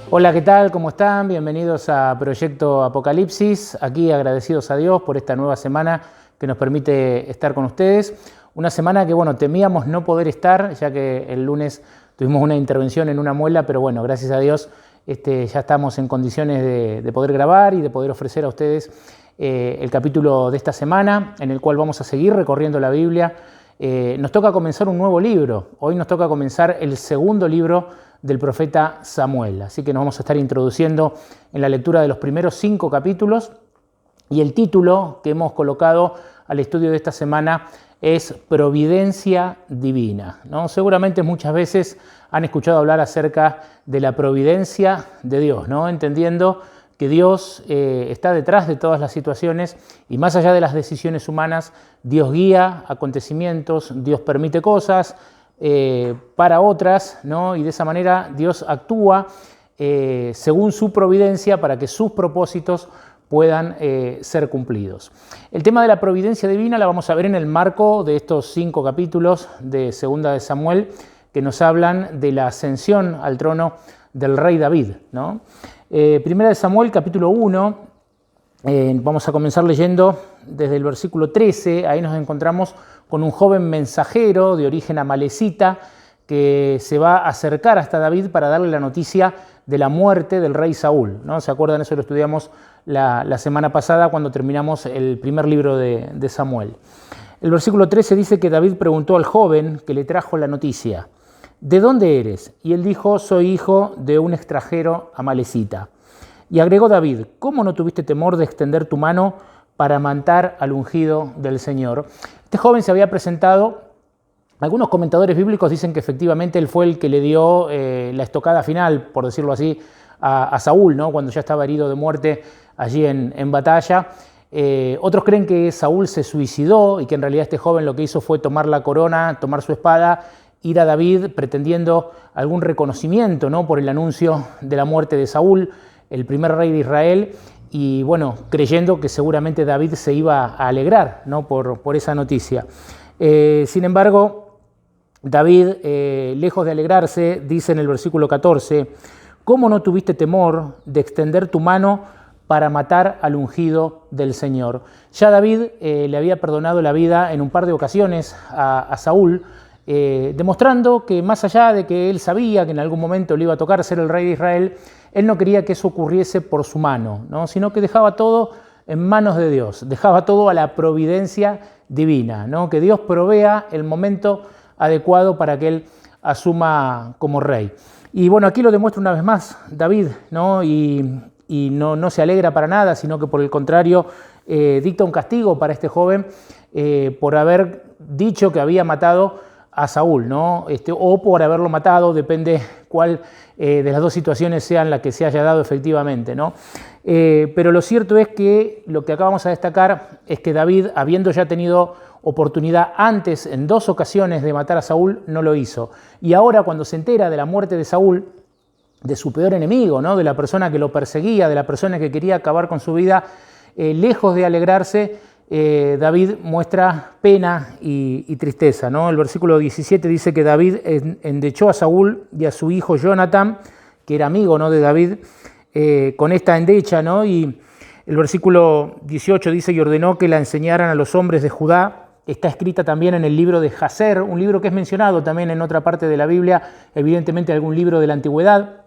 Hola, ¿qué tal? ¿Cómo están? Bienvenidos a Proyecto Apocalipsis. Aquí agradecidos a Dios por esta nueva semana que nos permite estar con ustedes. Una semana que, temíamos no poder estar, ya que el lunes tuvimos una intervención en una muela, pero bueno, gracias a Dios ya estamos en condiciones de poder grabar y de poder ofrecer a ustedes el capítulo de esta semana, en el cual vamos a seguir recorriendo la Biblia. Nos toca comenzar un nuevo libro. Hoy nos toca comenzar el segundo libro del profeta Samuel. Así que nos vamos a estar introduciendo en la lectura de los primeros 5 capítulos y el título que hemos colocado al estudio de esta semana es Providencia Divina, ¿no? Seguramente muchas veces han escuchado hablar acerca de la providencia de Dios, ¿no? Entendiendo que Dios está detrás de todas las situaciones y más allá de las decisiones humanas, Dios guía acontecimientos, Dios permite cosas para otras, ¿no? Y de esa manera Dios actúa según su providencia para que sus propósitos puedan ser cumplidos. El tema de la providencia divina la vamos a ver en el marco de estos 5 capítulos de Segunda de Samuel que nos hablan de la ascensión al trono del rey David, ¿no? Primera de Samuel, capítulo 1, vamos a comenzar leyendo desde el versículo 13, ahí nos encontramos con un joven mensajero de origen amalecita que se va a acercar hasta David para darle la noticia de la muerte del rey Saúl, ¿no? ¿Se acuerdan? Eso lo estudiamos la semana pasada cuando terminamos el primer libro de Samuel. El versículo 13 dice que David preguntó al joven que le trajo la noticia: ¿de dónde eres? Y él dijo: soy hijo de un extranjero amalecita. Y agregó David: ¿cómo no tuviste temor de extender tu mano para matar al ungido del Señor? Este joven se había presentado. Algunos comentadores bíblicos dicen que efectivamente él fue el que le dio la estocada final, por decirlo así, a Saúl, ¿no? Cuando ya estaba herido de muerte allí en batalla. Otros creen que Saúl se suicidó y que en realidad este joven lo que hizo fue tomar la corona, tomar su espada, ir a David pretendiendo algún reconocimiento, ¿no? Por el anuncio de la muerte de Saúl, el primer rey de Israel, y creyendo que seguramente David se iba a alegrar, ¿no? por esa noticia. Sin embargo, David, lejos de alegrarse, dice en el versículo 14: ¿cómo no tuviste temor de extender tu mano para matar al ungido del Señor? Ya David le había perdonado la vida en un par de ocasiones a Saúl, demostrando que más allá de que él sabía que en algún momento le iba a tocar ser el rey de Israel, él no quería que eso ocurriese por su mano, ¿no? Sino que dejaba todo en manos de Dios, dejaba todo a la providencia divina, ¿no? Que Dios provea el momento adecuado para que él asuma como rey. Y aquí lo demuestra una vez más David, ¿no? Y no se alegra para nada, sino que por el contrario dicta un castigo para este joven por haber dicho que había matado a Saúl, ¿no? O por haberlo matado, depende cuál de las dos situaciones sean la que se haya dado efectivamente, ¿no? Pero lo cierto es que lo que acá vamos a destacar es que David, habiendo ya tenido oportunidad antes en 2 ocasiones de matar a Saúl, no lo hizo. Y ahora, cuando se entera de la muerte de Saúl, de su peor enemigo, ¿no? De la persona que lo perseguía, de la persona que quería acabar con su vida, lejos de alegrarse, David muestra pena y tristeza, ¿no? El versículo 17 dice que David endechó a Saúl y a su hijo Jonatán, que era amigo, ¿no? de David, con esta endecha, ¿no? Y el versículo 18 dice: y ordenó que la enseñaran a los hombres de Judá. Está escrita también en el libro de Jaser, un libro que es mencionado también en otra parte de la Biblia, evidentemente algún libro de la antigüedad,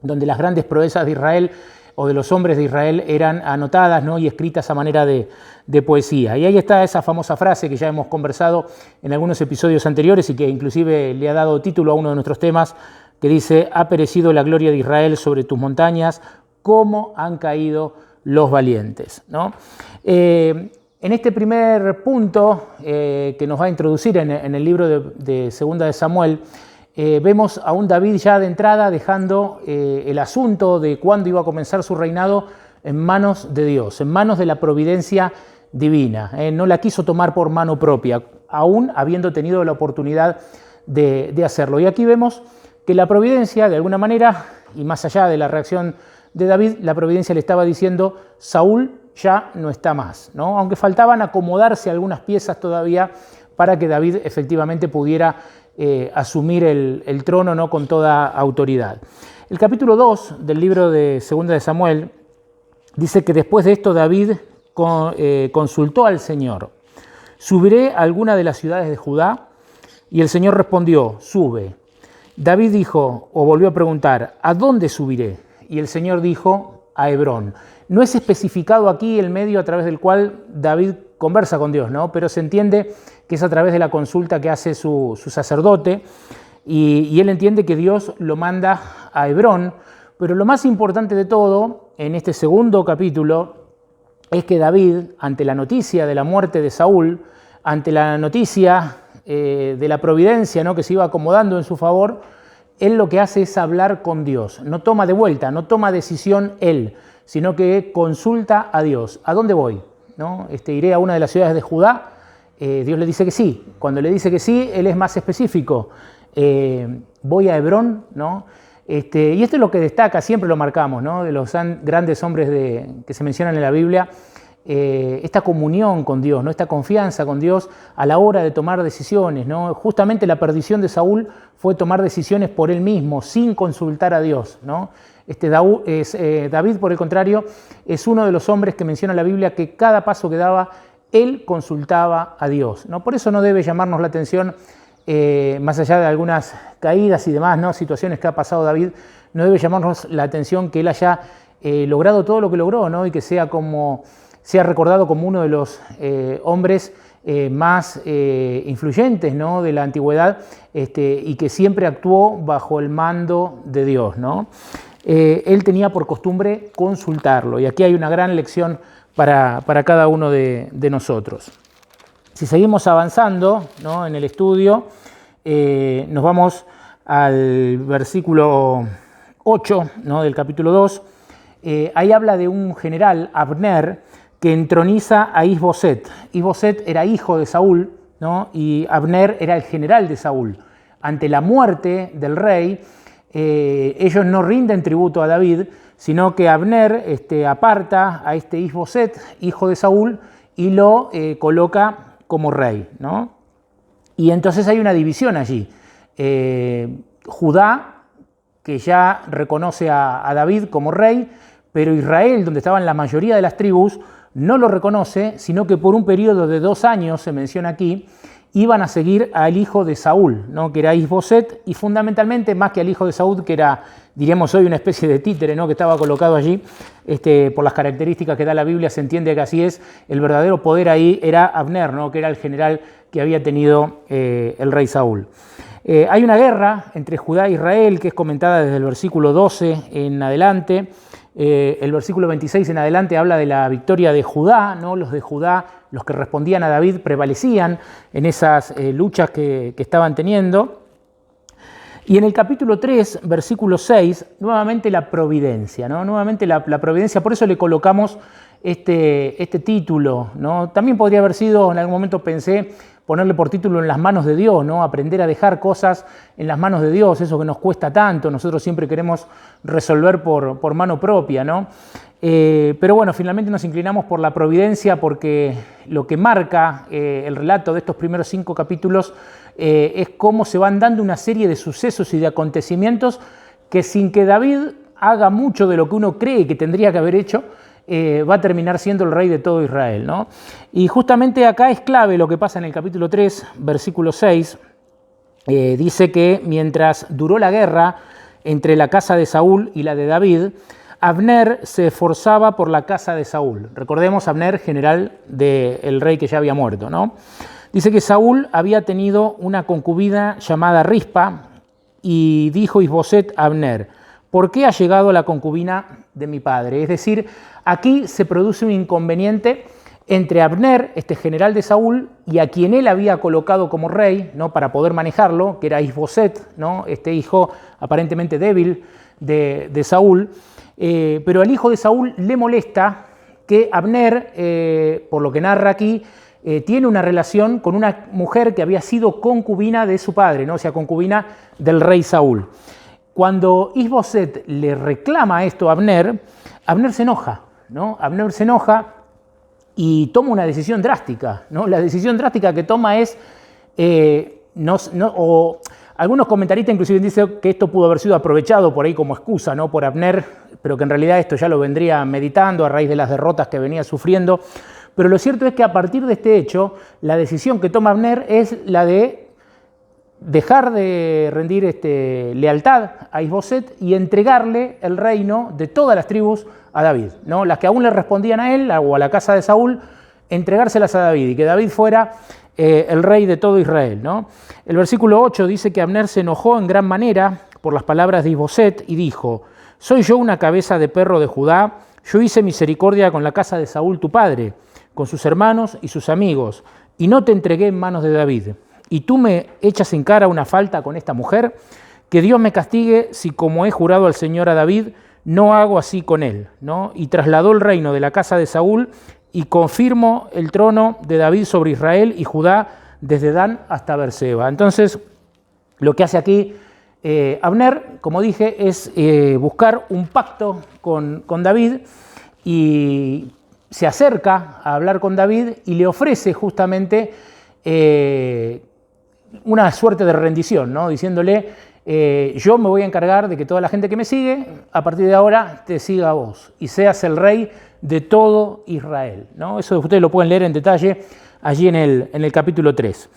donde las grandes proezas de Israel o de los hombres de Israel eran anotadas, ¿no? y escritas a manera de poesía. Y ahí está esa famosa frase que ya hemos conversado en algunos episodios anteriores y que inclusive le ha dado título a uno de nuestros temas, que dice: ha perecido la gloria de Israel sobre tus montañas, cómo han caído los valientes, ¿no? En este primer punto que nos va a introducir en el libro de Segunda de Samuel, vemos a un David ya de entrada dejando el asunto de cuándo iba a comenzar su reinado en manos de Dios, en manos de la providencia divina. No la quiso tomar por mano propia, aún habiendo tenido la oportunidad de hacerlo. Y aquí vemos que la providencia, de alguna manera, y más allá de la reacción de David, la providencia le estaba diciendo: Saúl ya no está más, ¿no? Aunque faltaban acomodarse algunas piezas todavía para que David efectivamente pudiera asumir el trono, ¿no?, con toda autoridad. El capítulo 2 del libro de 2 de Samuel dice que después de esto David consultó al Señor: ¿subiré a alguna de las ciudades de Judá? Y el Señor respondió: sube. David dijo, o volvió a preguntar: ¿a dónde subiré? Y el Señor dijo: a Hebrón. No es especificado aquí el medio a través del cual David conversa con Dios, ¿no? Pero se entiende que es a través de la consulta que hace su sacerdote, y él entiende que Dios lo manda a Hebrón. Pero lo más importante de todo, en este segundo capítulo, es que David, ante la noticia de la muerte de Saúl, ante la noticia de la providencia, ¿no?, que se iba acomodando en su favor, él lo que hace es hablar con Dios. No toma de vuelta, no toma decisión él, sino que consulta a Dios. ¿A dónde voy? ¿No? Iré a una de las ciudades de Judá. Dios le dice que sí. Cuando le dice que sí, él es más específico. Voy a Hebrón, ¿no? Y esto es lo que destaca, siempre lo marcamos, ¿no?, de los grandes hombres que se mencionan en la Biblia, esta comunión con Dios, ¿no?, esta confianza con Dios a la hora de tomar decisiones, ¿no? Justamente la perdición de Saúl fue tomar decisiones por él mismo, sin consultar a Dios, ¿no? David, por el contrario, es uno de los hombres que menciona la Biblia que cada paso que daba, él consultaba a Dios, ¿no? Por eso no debe llamarnos la atención, más allá de algunas caídas y demás, ¿no?, situaciones que ha pasado David, no debe llamarnos la atención que él haya logrado todo lo que logró, ¿no?, y que sea recordado como uno de los hombres más influyentes, ¿no?, de la antigüedad, y que siempre actuó bajo el mando de Dios, ¿no? Él tenía por costumbre consultarlo, y aquí hay una gran lección para cada uno de nosotros. Si seguimos avanzando, ¿no?, en el estudio, nos vamos al versículo 8, ¿no?, del capítulo 2. Ahí habla de un general, Abner, que entroniza a Is-Boset. Is-Boset era hijo de Saúl, ¿no?, y Abner era el general de Saúl. Ante la muerte del rey, ellos no rinden tributo a David, sino que Abner aparta a este Is-Boset, hijo de Saúl, y lo coloca como rey, ¿no? Y entonces hay una división allí. Judá, que ya reconoce a David como rey, pero Israel, donde estaban la mayoría de las tribus, no lo reconoce, sino que por un periodo de 2 años, se menciona aquí, iban a seguir al hijo de Saúl, ¿no?, que era Is-Boset, y fundamentalmente, más que al hijo de Saúl, que era, diríamos hoy, una especie de títere, ¿no?, que estaba colocado allí, por las características que da la Biblia, se entiende que así es. El verdadero poder ahí era Abner, ¿no?, que era el general que había tenido el rey Saúl. Hay una guerra entre Judá e Israel que es comentada desde el versículo 12 en adelante. El versículo 26 en adelante habla de la victoria de Judá, ¿no? Los de Judá, los que respondían a David, prevalecían en esas luchas que estaban teniendo. Y en el capítulo 3, versículo 6, nuevamente la providencia, ¿no? Nuevamente la providencia, por eso le colocamos este título, ¿no? También podría haber sido, en algún momento pensé, ponerle por título En las manos de Dios, ¿no? Aprender a dejar cosas en las manos de Dios, eso que nos cuesta tanto, nosotros siempre queremos resolver por mano propia, ¿no? Pero bueno, finalmente nos inclinamos por la providencia porque lo que marca el relato de estos primeros 5 capítulos es cómo se van dando una serie de sucesos y de acontecimientos que sin que David haga mucho de lo que uno cree que tendría que haber hecho, va a terminar siendo el rey de todo Israel, ¿no? Y justamente acá es clave lo que pasa en el capítulo 3, versículo 6. Dice que mientras duró la guerra entre la casa de Saúl y la de David, Abner se esforzaba por la casa de Saúl. Recordemos, Abner, general del rey que ya había muerto, ¿no? Dice que Saúl había tenido una concubina llamada Rispa y dijo Is-Boset a Abner: ¿por qué ha llegado la concubina de mi padre? Es decir, aquí se produce un inconveniente entre Abner, este general de Saúl, y a quien él había colocado como rey, ¿no?, para poder manejarlo, que era Is-Boset, ¿no?, este hijo aparentemente débil de Saúl. Pero al hijo de Saúl le molesta que Abner, por lo que narra aquí, tiene una relación con una mujer que había sido concubina de su padre, ¿no?, o sea, concubina del rey Saúl. Cuando Is-Boset le reclama esto a Abner, Abner se enoja, ¿no? Abner se enoja y toma una decisión drástica, ¿no? La decisión drástica que toma es o algunos comentaristas inclusive dicen que esto pudo haber sido aprovechado por ahí como excusa, ¿no? Por Abner, pero que en realidad esto ya lo vendría meditando a raíz de las derrotas que venía sufriendo. Pero lo cierto es que a partir de este hecho, la decisión que toma Abner es la de dejar de rendir lealtad a Isboset y entregarle el reino de todas las tribus a David, ¿no? Las que aún le respondían a él o a la casa de Saúl, entregárselas a David y que David fuera el rey de todo Israel, ¿no? El versículo 8 dice que Abner se enojó en gran manera por las palabras de Isboset y dijo: «¿Soy yo una cabeza de perro de Judá? Yo hice misericordia con la casa de Saúl tu padre, con sus hermanos y sus amigos, y no te entregué en manos de David. ¿Y tú me echas en cara una falta con esta mujer? Que Dios me castigue si, como he jurado al Señor a David, no hago así con él», ¿no? Y trasladó el reino de la casa de Saúl y confirmó el trono de David sobre Israel y Judá desde Dan hasta Beerseba. Entonces, lo que hace aquí Abner, como dije, es buscar un pacto con David y se acerca a hablar con David y le ofrece justamente una suerte de rendición, ¿no? Diciéndole: yo me voy a encargar de que toda la gente que me sigue, a partir de ahora te siga a vos y seas el rey de todo Israel, ¿no? Eso ustedes lo pueden leer en detalle allí en el capítulo 3.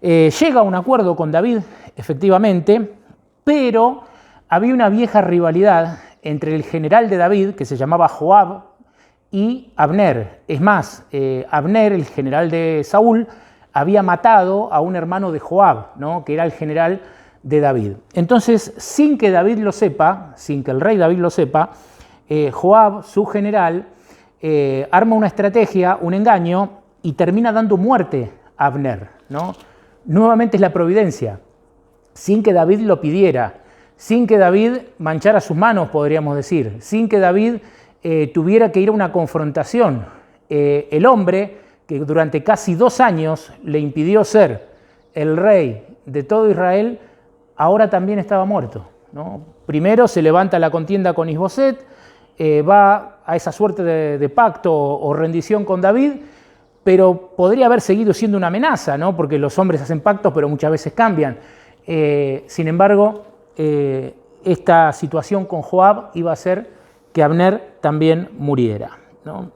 Llega a un acuerdo con David, efectivamente, pero había una vieja rivalidad entre el general de David, que se llamaba Joab, y Abner. Es más, Abner, el general de Saúl, había matado a un hermano de Joab, ¿no? Que era el general de David. Entonces, sin que David lo sepa, sin que el rey David lo sepa, Joab, su general, arma una estrategia, un engaño, y termina dando muerte a Abner, ¿no? Nuevamente es la providencia, sin que David lo pidiera, sin que David manchara sus manos, podríamos decir, sin que David tuviera que ir a una confrontación. El hombre que durante casi 2 años le impidió ser el rey de todo Israel, ahora también estaba muerto, ¿no? Primero se levanta la contienda con Isboset, va a esa suerte de pacto o rendición con David, pero podría haber seguido siendo una amenaza, ¿no? Porque los hombres hacen pactos, pero muchas veces cambian. Sin embargo, esta situación con Joab iba a hacer que Abner también muriera, ¿no?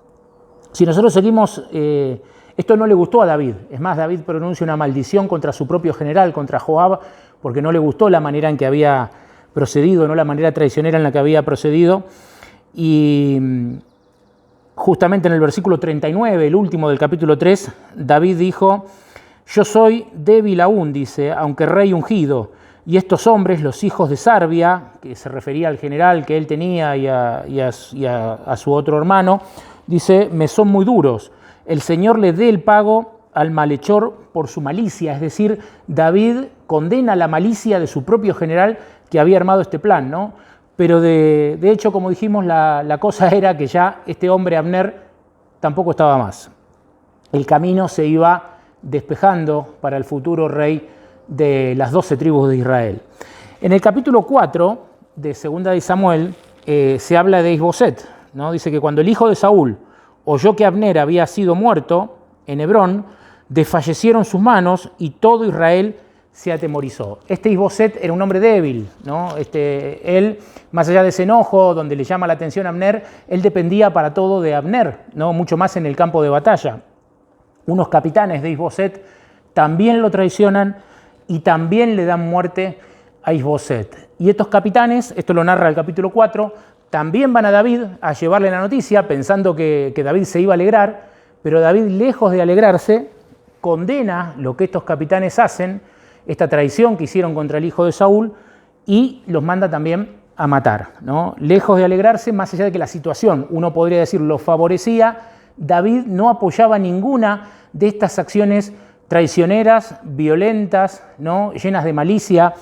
Si nosotros seguimos, esto no le gustó a David. Es más, David pronuncia una maldición contra su propio general, contra Joab, porque no le gustó la manera en que había procedido, no la manera traicionera en la que había procedido. Y justamente en el versículo 39, el último del capítulo 3, David dijo: «Yo soy débil aún», dice, «aunque rey ungido, y estos hombres, los hijos de Sarbia», que se refería al general que él tenía y a su otro hermano, dice: «me son muy duros. El Señor le dé el pago al malhechor por su malicia». Es decir, David condena la malicia de su propio general que había armado este plan, ¿no? Pero de hecho, como dijimos, la cosa era que ya este hombre, Abner, tampoco estaba más. El camino se iba despejando para el futuro rey de las 12 tribus de Israel. En el capítulo 4 de Segunda de Samuel se habla de Isboset, ¿no? Dice que cuando el hijo de Saúl oyó que Abner había sido muerto en Hebrón, desfallecieron sus manos y todo Israel se atemorizó. Este Isboset era un hombre débil, ¿no? Él, más allá de ese enojo donde le llama la atención a Abner, él dependía para todo de Abner, ¿no? Mucho más en el campo de batalla. Unos capitanes de Isboset también lo traicionan y también le dan muerte a Isboset. Y estos capitanes, esto lo narra el capítulo 4, también van a David a llevarle la noticia pensando que David se iba a alegrar, pero David, lejos de alegrarse, condena lo que estos capitanes hacen, esta traición que hicieron contra el hijo de Saúl, y los manda también a matar, ¿no? Lejos de alegrarse, más allá de que la situación, uno podría decir, lo favorecía, David no apoyaba ninguna de estas acciones traicioneras, violentas, ¿no? Llenas de malicia,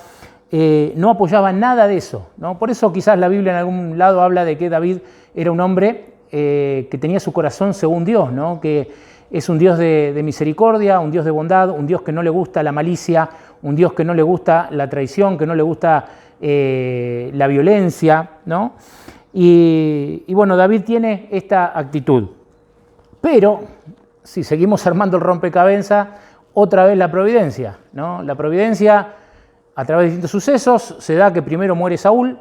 no apoyaba nada de eso, ¿no? Por eso quizás la Biblia en algún lado habla de que David era un hombre que tenía su corazón según Dios, ¿no? Que es un Dios de misericordia, un Dios de bondad, un Dios que no le gusta la malicia, un Dios que no le gusta la traición, que no le gusta la violencia, ¿no? Y bueno, David tiene esta actitud. Pero si seguimos armando el rompecabezas, otra vez la providencia, ¿no? La providencia, a través de distintos sucesos, se da que primero muere Saúl,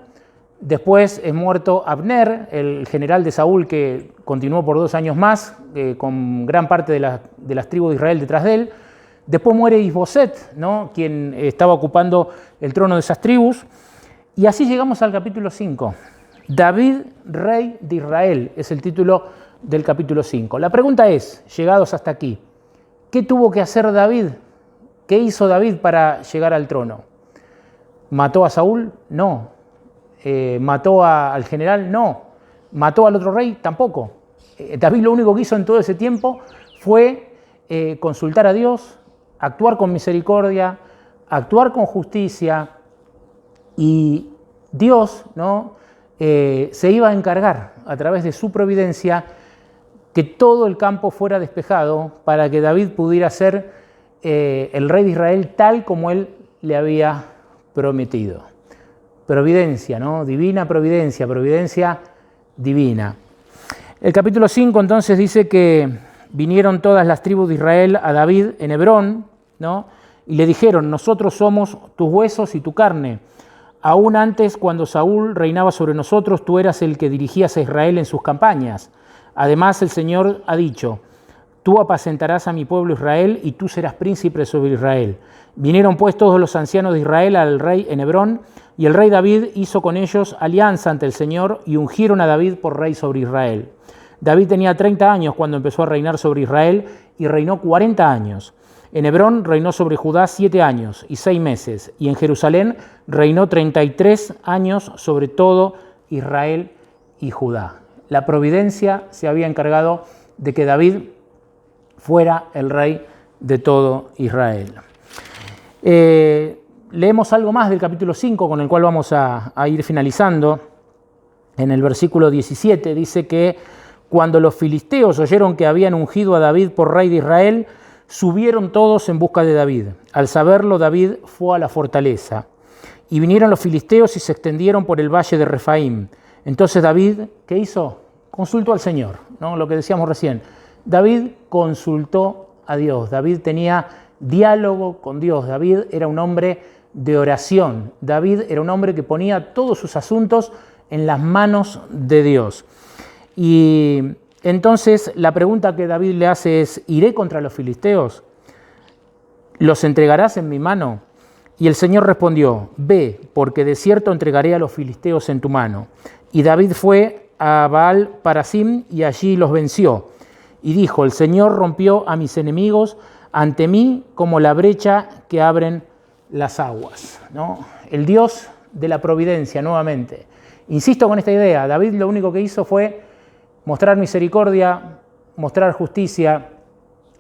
después es muerto Abner, el general de Saúl que continuó por 2 años más, con gran parte de las tribus de Israel detrás de él. Después muere Isboset, ¿no? Quien estaba ocupando el trono de esas tribus. Y así llegamos al capítulo 5. David, rey de Israel, es el título del capítulo 5. La pregunta es, llegados hasta aquí, ¿qué tuvo que hacer David? ¿Qué hizo David para llegar al trono? ¿Mató a Saúl? No. ¿Mató al general? No. ¿Mató al otro rey? Tampoco. David lo único que hizo en todo ese tiempo fue consultar a Dios, actuar con misericordia, actuar con justicia, y Dios, ¿no? Se iba a encargar a través de su providencia que todo el campo fuera despejado para que David pudiera ser el rey de Israel tal como él le había prometido. Providencia, ¿no? Divina providencia, providencia divina. El capítulo 5 entonces dice que vinieron todas las tribus de Israel a David en Hebrón, ¿no? Y le dijeron, nosotros somos tus huesos y tu carne. Aún antes, cuando Saúl reinaba sobre nosotros, tú eras el que dirigías a Israel en sus campañas. Además, el Señor ha dicho, tú apacentarás a mi pueblo Israel y tú serás príncipe sobre Israel. Vinieron pues todos los ancianos de Israel al rey en Hebrón, y el rey David hizo con ellos alianza ante el Señor y ungieron a David por rey sobre Israel. David tenía 30 años cuando empezó a reinar sobre Israel y reinó 40 años. En Hebrón reinó sobre Judá 7 años y 6 meses, y en Jerusalén reinó 33 años sobre todo Israel y Judá. La providencia se había encargado de que David fuera el rey de todo Israel. Leemos algo más del capítulo 5, con el cual vamos a ir finalizando. En el versículo 17 dice que cuando los filisteos oyeron que habían ungido a David por rey de Israel, subieron todos en busca de David. Al saberlo, David fue a la fortaleza. Y vinieron los filisteos y se extendieron por el valle de Refaim. Entonces David, ¿qué hizo? Consultó al Señor, ¿no? Lo que decíamos recién. David consultó a Dios. David tenía diálogo con Dios. David era un hombre de oración. David era un hombre que ponía todos sus asuntos en las manos de Dios. Y entonces la pregunta que David le hace es, ¿iré contra los filisteos? ¿Los entregarás en mi mano? Y el Señor respondió, ve, porque de cierto entregaré a los filisteos en tu mano. Y David fue a Baal Parasim y allí los venció. Y dijo, el Señor rompió a mis enemigos ante mí como la brecha que abren las aguas, ¿no? El Dios de la providencia, nuevamente. Insisto con esta idea, David lo único que hizo fue mostrar misericordia, mostrar justicia,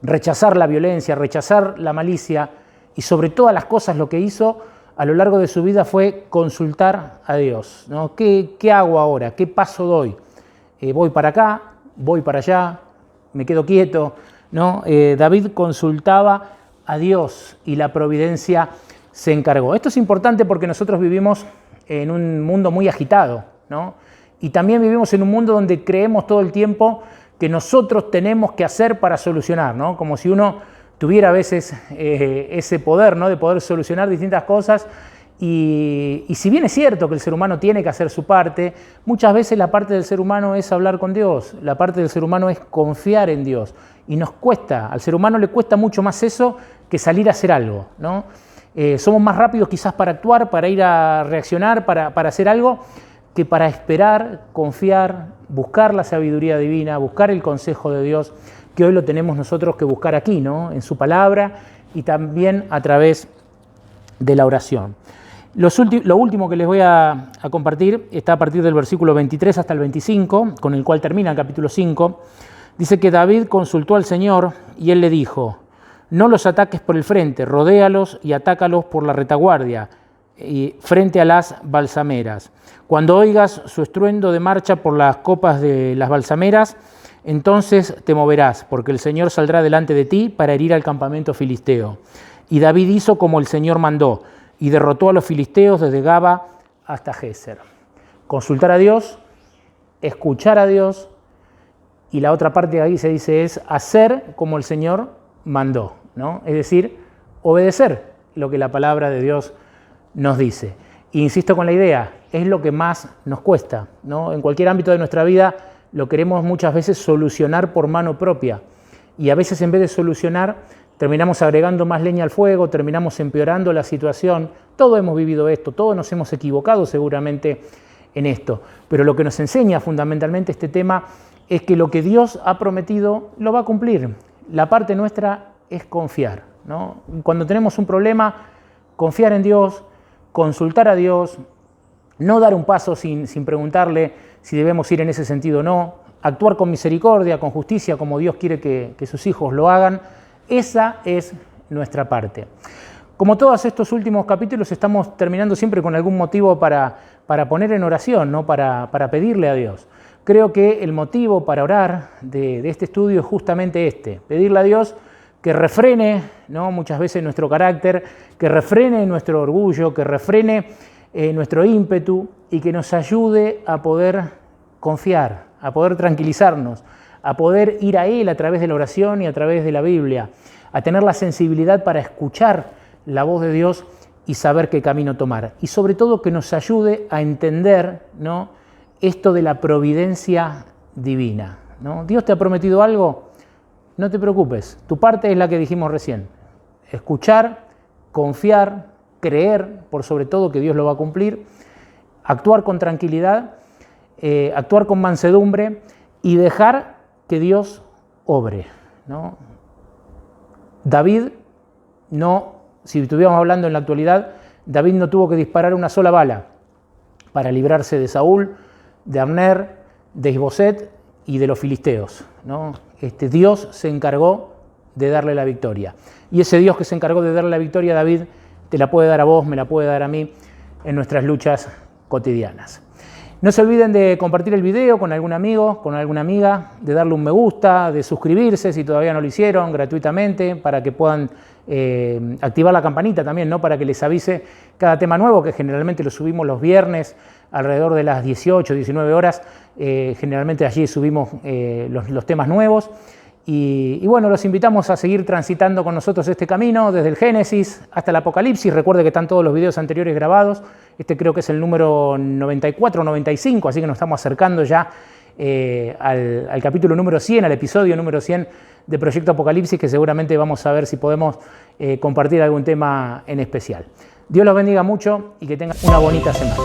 rechazar la violencia, rechazar la malicia, y sobre todas las cosas lo que hizo a lo largo de su vida fue consultar a Dios, ¿no? ¿Qué hago ahora? ¿Qué paso doy? ¿Voy para acá? ¿Voy para allá? ¿Me quedo quieto? ¿No? David consultaba a Dios y la providencia se encargó. Esto es importante porque nosotros vivimos en un mundo muy agitado, ¿no? Y también vivimos en un mundo donde creemos todo el tiempo que nosotros tenemos que hacer para solucionar, ¿no? Como si uno tuviera a veces ese poder, ¿no? De poder solucionar distintas cosas. Y si bien es cierto que el ser humano tiene que hacer su parte, muchas veces la parte del ser humano es hablar con Dios, la parte del ser humano es confiar en Dios. Y nos cuesta, al ser humano le cuesta mucho más eso que salir a hacer algo, ¿no? Somos más rápidos quizás para actuar, para ir a reaccionar, para hacer algo, que para esperar, confiar, buscar la sabiduría divina, buscar el consejo de Dios, que hoy lo tenemos nosotros que buscar aquí, ¿no? En su palabra y también a través de la oración. Lo último que les voy a compartir está a partir del versículo 23 hasta el 25, con el cual termina el capítulo 5. Dice que David consultó al Señor y él le dijo, no los ataques por el frente, rodéalos y atácalos por la retaguardia, y frente a las balsameras. Cuando oigas su estruendo de marcha por las copas de las balsameras, entonces te moverás, porque el Señor saldrá delante de ti para herir al campamento filisteo. Y David hizo como el Señor mandó, y derrotó a los filisteos desde Gaba hasta Géser. Consultar a Dios, escuchar a Dios, y la otra parte de ahí se dice es hacer como el Señor mandó. ¿no? Es decir, obedecer lo que la palabra de Dios nos dice. E insisto con la idea, es lo que más nos cuesta, ¿no? En cualquier ámbito de nuestra vida lo queremos muchas veces solucionar por mano propia y a veces en vez de solucionar terminamos agregando más leña al fuego, terminamos empeorando la situación. Todos hemos vivido esto, todos nos hemos equivocado seguramente en esto, pero lo que nos enseña fundamentalmente este tema es que lo que Dios ha prometido lo va a cumplir. La parte nuestra es confiar, ¿no? Cuando tenemos un problema, confiar en Dios, consultar a Dios, no dar un paso sin preguntarle si debemos ir en ese sentido o no, actuar con misericordia, con justicia, como Dios quiere que sus hijos lo hagan. Esa es nuestra parte. Como todos estos últimos capítulos, estamos terminando siempre con algún motivo para poner en oración, ¿no? para pedirle a Dios. Creo que el motivo para orar de este estudio es justamente este, pedirle a Dios que refrene, ¿no? muchas veces nuestro carácter, que refrene nuestro orgullo, que refrene nuestro ímpetu y que nos ayude a poder confiar, a poder tranquilizarnos, a poder ir a Él a través de la oración y a través de la Biblia, a tener la sensibilidad para escuchar la voz de Dios y saber qué camino tomar. Y sobre todo que nos ayude a entender, ¿no? esto de la providencia divina, ¿no? Dios te ha prometido algo, no te preocupes, tu parte es la que dijimos recién, escuchar, confiar, creer, por sobre todo que Dios lo va a cumplir, actuar con tranquilidad, actuar con mansedumbre y dejar que Dios obre, ¿no? David no, si estuviéramos hablando en la actualidad, David no tuvo que disparar una sola bala para librarse de Saúl, de Abner, de Isboset y de los filisteos, ¿no? Dios se encargó de darle la victoria. Y ese Dios que se encargó de darle la victoria a David, te la puede dar a vos, me la puede dar a mí en nuestras luchas cotidianas. No se olviden de compartir el video con algún amigo, con alguna amiga, de darle un me gusta, de suscribirse si todavía no lo hicieron gratuitamente, para que puedan activar la campanita también, ¿no? Para que les avise cada tema nuevo, que generalmente lo subimos los viernes alrededor de las 18, 19 horas. Generalmente allí subimos los temas nuevos. Y bueno, los invitamos a seguir transitando con nosotros este camino desde el Génesis hasta el Apocalipsis. Recuerde que están todos los videos anteriores grabados. Este creo que es el número 94 o 95, así que nos estamos acercando ya al capítulo número 100, al episodio número 100 de Proyecto Apocalipsis, que seguramente vamos a ver si podemos compartir algún tema en especial. Dios los bendiga mucho y que tengan una bonita semana.